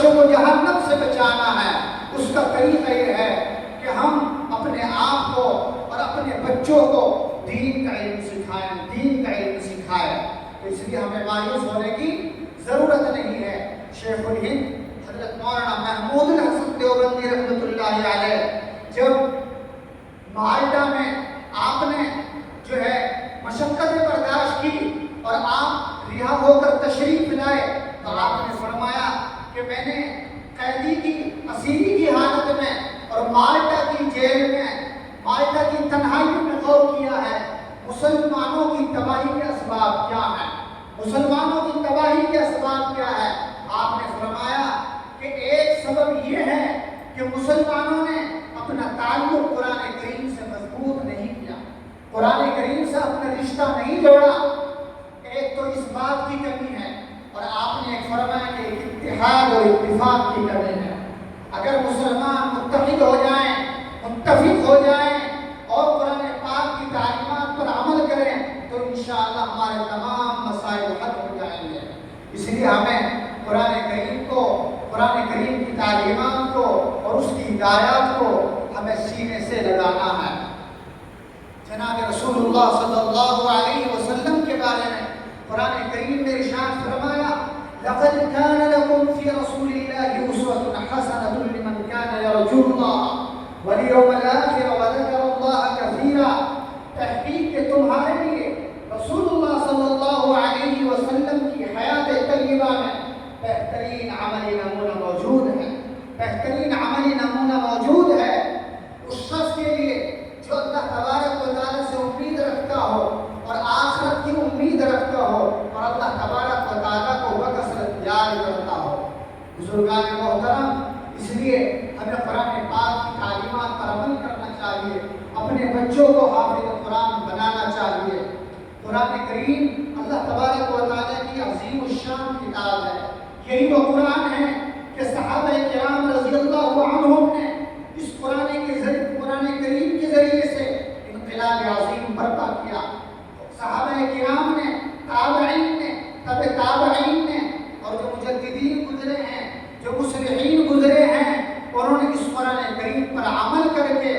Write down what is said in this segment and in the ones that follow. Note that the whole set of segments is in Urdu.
بچوں کو جہنم سے بچانا ہے، اس کا طریقہ یہ ہے کہ ہم اپنے آپ کو اور اپنے بچوں کو دین کا علم سکھائیں، دین کا علم سکھائیں۔ تو اس لیے ہمیں مایوس ہونے کی ضرورت نہیں ہے۔ شیخ الہند حضرت مولانا محمود الحسن دیوبندی رحمۃ اللہ علیہ جب معاہدہ میں آپ نے جو ہے مشقتیں برداشت کی اور آپ رہا ہو کر تشریف لائے تو آپ نے فرمایا کہ میں نے قیدی کی اسیری کی حالت میں اور معاہدہ کی جیل میں معاہدہ کی تنہائی میں غور کیا ہے، مسلمانوں کی تباہی کے اسباب کیا ہیں، مسلمانوں کی تباہی کے اسباب کیا ہے؟ آپ نے فرمایا کہ ایک سبب یہ ہے کہ مسلمانوں نے اپنا تعلق قرآن کریم سے مضبوط نہیں کیا، قرآن کریم سے اپنا رشتہ نہیں جوڑا۔ ایک تو اس بات کی کمی ہے، اور آپ نے ایک فرمایا کہ اتحاد اور اتفاق کی کمی ہے۔ اگر مسلمان متحد ہو جائیں، متفق ہو جائیں اور قرآن پاک کی تعلیمات پر عمل کریں تو انشاءاللہ ہمارے تمام مسائل حل ہو جائیں گے۔ اس لیے ہمیں قرآن کریم کو، قرآن کریم کی تعلیمات کو اور اس کی ہدایات کو ہمیں سینے سے لگانا ہے۔ جناب رسول اللہ صلی اللہ علیہ وسلم کے بارے میں قرآن کریم نے ارشاد فرمایا لقد كان لكم في رسول الله أسوة حسنة لمن كان يرجو الله واليوم الآخر وذكر الله كثيرا۔ تحقیق کہ تمہارے لیے رسول اللہ صلی اللہ علیہ وسلم کی حیات طیبہ میں بہترین عملی نمونہ موجود ہے، بہترین عملی نمونہ موجود ہے۔ اس شخص کے لیے جو اللہ تبارک و تعالیٰ سے امید رکھتا ہو اور آخرت کی امید رکھتا ہو اور اللہ تبارک و تعالیٰ کو بکثرت یاد کرتا ہو۔ بزرگان محترم، اس لیے ہمیں قرآن پاک کی تعلیمات پر عمل کرنا چاہیے، اپنے بچوں کو حافظ قرآن بنانا چاہیے۔ قرآن کریم اللہ تبارک و تعالیٰ کی عظیم الشان کتاب ہے۔ یہی وہ قرآن ہے کہ صحابہ کرام رضی اللہ عنہم نے اس قرآن کریم کے ذریعے سے انقلاب عظیم برپا کیا۔ صحابہ کرام نے، تابعین نے، تبع تابعین نے اور جو مجددین گزرے ہیں، جو مصلحین گزرے ہیں، انہوں نے اس قرآن کریم پر عمل کر کے،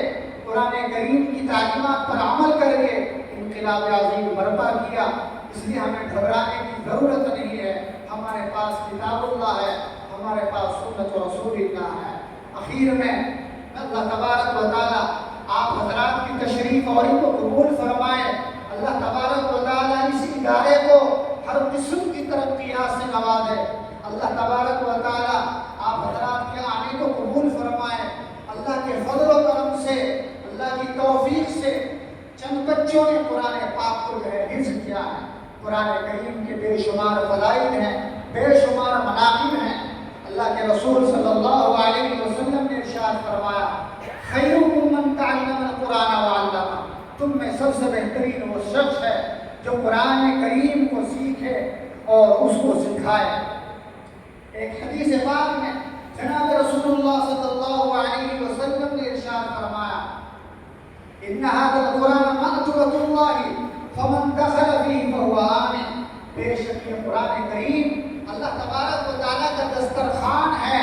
قرآن کریم کی تعلیمات پر عمل کر کے انقلاب عظیم برپا کیا۔ اس لیے ہمیں گھبرانے کی ضرورت نہیں ہے، ہمارے پاس کتاب اللہ ہے، ہمارے پاس سنت رسول اللہ ہے۔ اخیر میں اللہ تبارک و تعالیٰ آپ حضرات کی تشریف آوری کو قبول فرمائے۔ اللہ تبارک و تعالیٰ اس ادارے کو ہر قسم کی ترقیات سے نوازے۔ اللہ تبارک و تعالیٰ آپ حضرات کے آنے کو قبول فرمائے۔ اللہ کے فضل و کرم سے، اللہ کی توفیق سے چند بچوں نے قرآن پاک کو جو ہے حفظ کیا ہے۔ قرآن کریم کے بے شمار فضائل ہیں، بے شمار مناقب ہیں۔ اللہ کے رسول صلی اللہ علیہ وسلم نے ارشاد فرمایا خیرکم من تعلم القرآن وعلمہ، تم میں سب سے بہترین وہ شخص ہے جو قرآن کریم کو سیکھے اور اس کو سکھائے۔ ایک حدیث پاک میں جناب رسول اللہ صلی اللہ علیہ وسلم نے ارشاد فرمایا ان هذا القرآن مأجورۃ اللہ فمن دخل فیہ فہو آمن۔ بے شک یہ قرآن کریم اللہ تبارک و تعالیٰ کا دسترخوان ہے،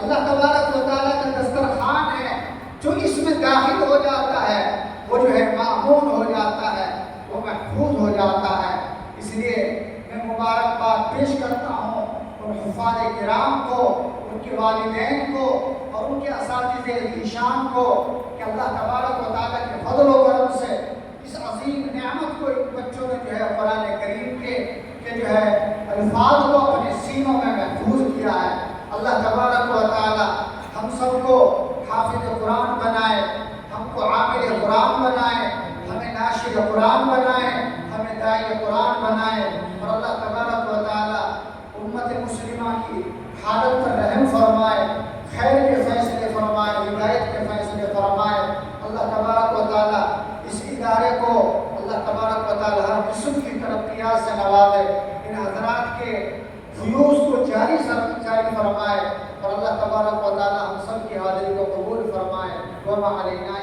اللہ تبارک و تعالیٰ کا دسترخوان ہے۔ جو اس میں داخل ہو جاتا ہے وہ جو ہے مامون ہو جاتا ہے، وہ محفوظ ہو جاتا ہے۔ اس لیے میں مبارکباد پیش کرتا ہوں ان حفاظ کرام کو، ان کے والدین کو اور ان کے اساتذہ ذیشان کو کہ اللہ تبارک و تعالیٰ کے فضل و کرم سے اس عظیم نعمت کو ان بچوں نے جو ہے قرآن کریم کے جو ہے الفاظ کو اپنے سینوں میں محفوظ کیا ہے۔ اللہ تبارک و تعالیٰ ہم سب کو حافظ قرآن بنائے، ہم کو عامل قرآن بنائے، ہمیں ناشر قرآن بنائے، ہمیں داعی قرآن بنائے، اور اللہ تبارک و تعالیٰ امت مسلمہ کی حالت پر رحم فرمائے، خیر کے فیصلے فرمائے، ہدایت کے فیصلے فرمائے۔ اللہ تبارک و تعالیٰ اس ادارے کو اللہ تبارک و تعالیٰ ہر قسم کی ترقیات سے نوازے، ان حضرات کے فیوز کو جاری فرمائے، اور اللہ تبارک و تعالیٰ ہم سب کی حاضری کو قبول فرمائے۔ وما علینا